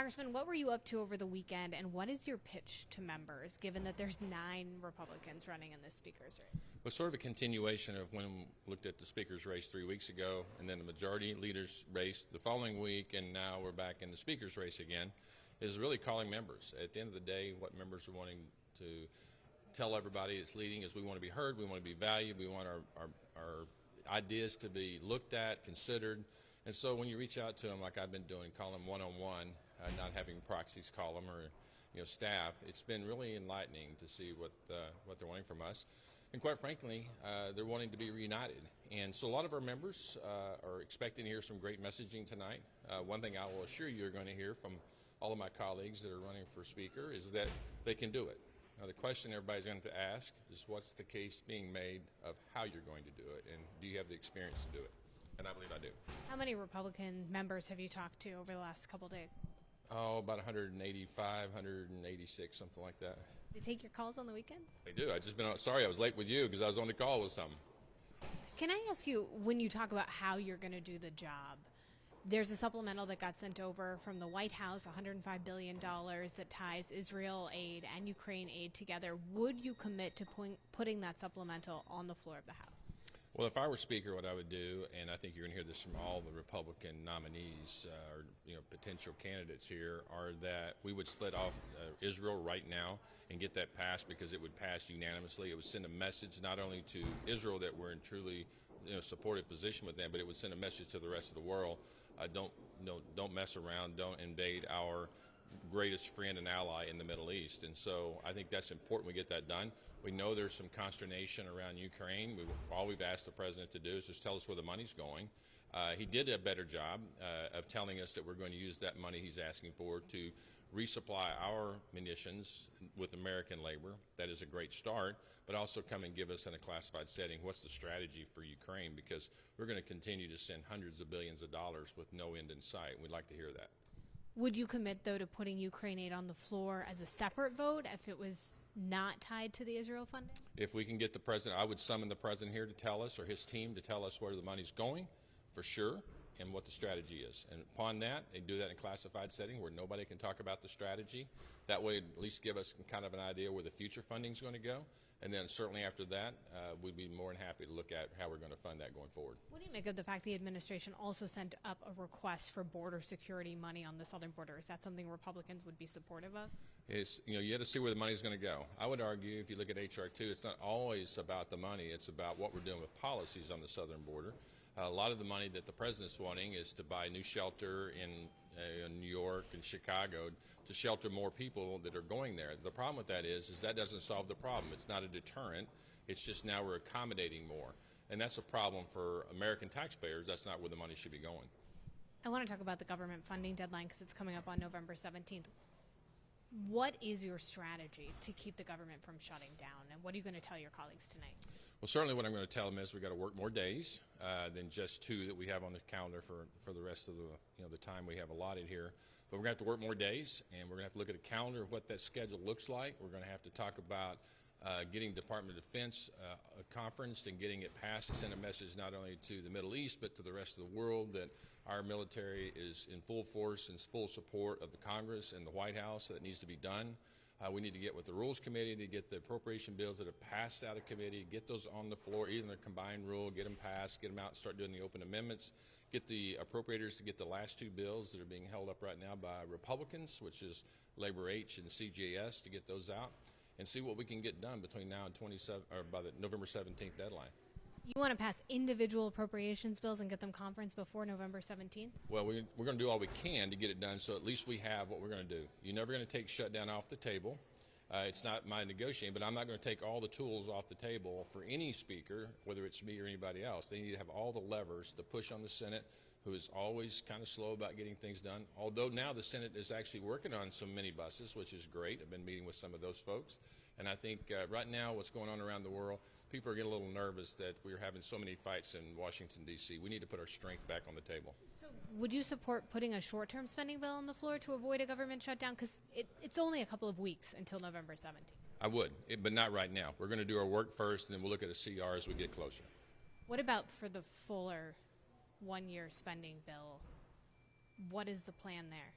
Congressman, what were you up to over the weekend, and what is your pitch to members, given that there's 9 Republicans running in this speaker's race? Well, sort of a continuation of when we looked at the speaker's race 3 weeks ago, and then the majority leader's race the following week, and now we're back in the speaker's race again, is really calling members. At the end of the day, what members are wanting to tell everybody it's leading is we want to be heard, we want to be valued, we want our ideas to be looked at, considered. And so when you reach out to them, like I've been doing, call them one-on-one, not having proxies call them or staff, it's been really enlightening to see what they're wanting from us. And quite frankly, they're wanting to be reunited. And so a lot of our members are expecting to hear some great messaging tonight. One thing I will assure you are going to hear from all of my colleagues that are running for speaker is that they can do it. Now, the question everybody's going to ask is what's the case being made of how you're going to do it, and do you have the experience to do it? And I believe I do. How many Republican members have you talked to over the last couple of days? Oh, about 185, 186, something like that. They take your calls on the weekends? They do. Sorry I was late with you because I was on the call with some. Can I ask you, when you talk about how you're going to do the job, there's a supplemental that got sent over from the White House, $105 billion that ties Israel aid and Ukraine aid together. Would you commit to putting that supplemental on the floor of the House? Well, if I were Speaker, what I would do, and I think you're going to hear this from all the Republican nominees or potential candidates here, are that we would split off Israel right now and get that passed because it would pass unanimously. It would send a message not only to Israel that we're in truly supportive position with them, but it would send a message to the rest of the world. Don't mess around. Don't invade our greatest friend and ally in the Middle East. And so I think that's important we get that done. We know there's some consternation around Ukraine. All we've asked the president to do is just tell us where the money's going. He did a better job of telling us that we're going to use that money he's asking for to resupply our munitions with American labor. That is a great start, but also come and give us in a classified setting what's the strategy for Ukraine, because we're going to continue to send hundreds of billions of dollars with no end in sight. We'd like to hear that. Would you commit, though, to putting Ukraine aid on the floor as a separate vote if it was not tied to the Israel funding? If we can get the president, I would summon the president here to tell us, or his team to tell us where the money's going, for sure, and what the strategy is. And upon that, they do that in a classified setting where nobody can talk about the strategy. That way, at least give us kind of an idea where the future funding is going to go. And then certainly after that, we'd be more than happy to look at how we're going to fund that going forward. What do you make of the fact the administration also sent up a request for border security money on the southern border? Is that something Republicans would be supportive of? You have to see where the money's going to go. I would argue, if you look at H.R. 2, it's not always about the money. It's about what we're doing with policies on the southern border. A lot of the money that the president's wanting is to buy new shelter in New York and Chicago to shelter more people that are going there. The problem with that is that doesn't solve the problem. It's not a deterrent. It's just now we're accommodating more. And that's a problem for American taxpayers. That's not where the money should be going. I want to talk about the government funding deadline because it's coming up on November 17th. What is your strategy to keep the government from shutting down, and what are you going to tell your colleagues tonight? Well, certainly what I'm going to tell them is we've got to work more days than just 2 that we have on the calendar for the rest of the time we have allotted here. But we're going to have to work more days, and we're going to have to look at a calendar of what that schedule looks like. We're going to have to talk about getting Department of Defense conferenced and getting it passed to send a message not only to the Middle East but to the rest of the world that our military is in full force and full support of the Congress and the White House. That needs to be done. We need to get with the Rules Committee to get the appropriation bills that have passed out of committee, get those on the floor, either in the combined rule, get them passed, get them out and start doing the open amendments, get the appropriators to get the last 2 bills that are being held up right now by Republicans, which is Labor H and CJS, to get those out, and see what we can get done between now and by the November 17th deadline. You want to pass individual appropriations bills and get them conferenced before November 17th? Well, we're going to do all we can to get it done, so at least we have what we're going to do. You're never going to take shutdown off the table. It's not my negotiating, but I'm not going to take all the tools off the table for any speaker, whether it's me or anybody else. They need to have all the levers to push on the Senate, who is always kind of slow about getting things done. Although now the Senate is actually working on some minibuses, which is great. I've been meeting with some of those folks. And I think right now what's going on around the world, people are getting a little nervous that we're having so many fights in Washington, D.C. We need to put our strength back on the table. So would you support putting a short-term spending bill on the floor to avoid a government shutdown? Because it's only a couple of weeks until November 17th. I would, but not right now. We're going to do our work first, and then we'll look at a CR as we get closer. What about for the fuller one-year spending bill? What is the plan there?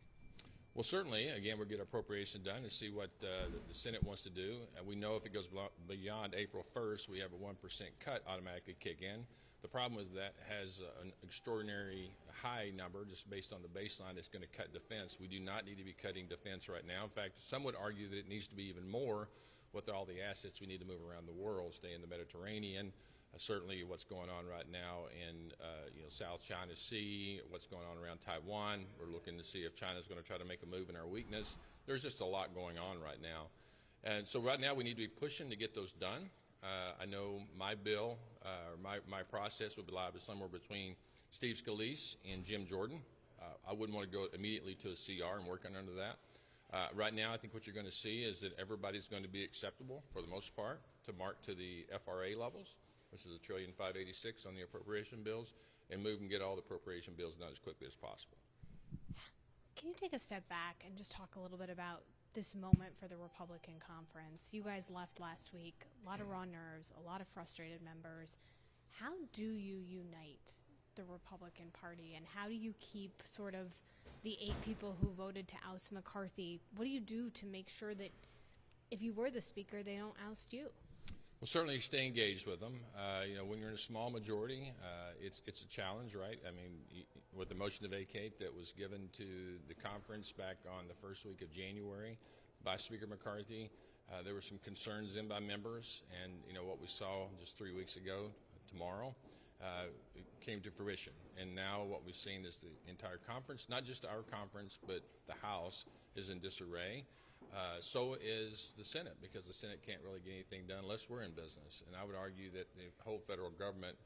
Well, certainly, again, we'll get appropriation done and see what the Senate wants to do. We know if it goes beyond April 1st, we have a 1% cut automatically kick in. The problem with that has an extraordinary high number just based on the baseline that's going to cut defense. We do not need to be cutting defense right now. In fact, some would argue that it needs to be even more with all the assets we need to move around the world, stay in the Mediterranean. Certainly what's going on right now in South China Sea, what's going on around Taiwan. We're looking to see if China's going to try to make a move in our weakness. There's just a lot going on right now. And so right now we need to be pushing to get those done. I know my bill, my process would be liable somewhere between Steve Scalise and Jim Jordan. I wouldn't want to go immediately to a CR and work under that. Right now, I think what you're going to see is that everybody's going to be acceptable, for the most part, to mark to the FRA levels, which is $1.586 trillion on the appropriation bills, and move and get all the appropriation bills done as quickly as possible. Can you take a step back and just talk a little bit about this moment for the Republican conference? You guys left last week, a lot of raw nerves, a lot of frustrated members. How do you unite the Republican Party, and how do you keep sort of the 8 people who voted to oust McCarthy? What do you do to make sure that if you were the speaker, they don't oust you? Well, certainly stay engaged with them. When you're in a small majority, it's a challenge, right? I mean, with the motion to vacate that was given to the conference back on the first week of January by Speaker McCarthy, there were some concerns in by members, and what we saw just 3 weeks ago, tomorrow, it came to fruition. And now what we've seen is the entire conference, not just our conference, but the House is in disarray. So is the Senate, because the Senate can't really get anything done unless we're in business. And I would argue that the whole federal government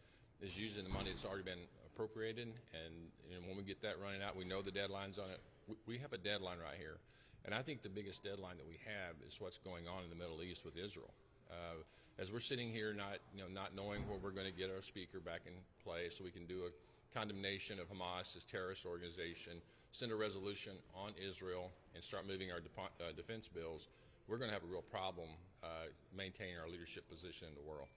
is using the money that's already been appropriated. And when we get that running out, we know the deadlines on it. We have a deadline right here. And I think the biggest deadline that we have is what's going on in the Middle East with Israel. As we're sitting here not knowing where we're going to get our speaker back in place so we can do a condemnation of Hamas as terrorist organization, send a resolution on Israel, and start moving our defense bills, we're going to have a real problem maintaining our leadership position in the world.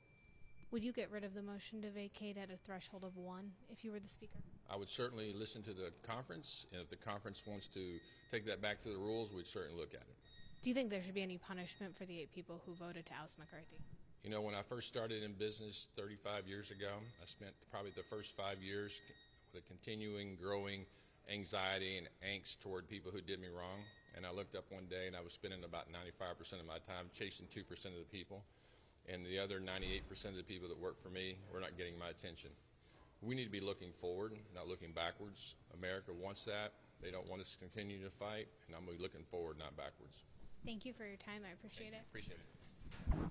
Would you get rid of the motion to vacate at a threshold of 1 if you were the speaker? I would certainly listen to the conference, and if the conference wants to take that back to the rules, we'd certainly look at it. Do you think there should be any punishment for the 8 people who voted to oust McCarthy? When I first started in business 35 years ago, I spent probably the first 5 years with a continuing, growing anxiety and angst toward people who did me wrong. And I looked up one day and I was spending about 95% of my time chasing 2% of the people. And the other 98% of the people that work for me were not getting my attention. We need to be looking forward, not looking backwards. America wants that. They don't want us to continue to fight. And I'm going to be looking forward, not backwards. Thank you for your time. I appreciate it. Appreciate it.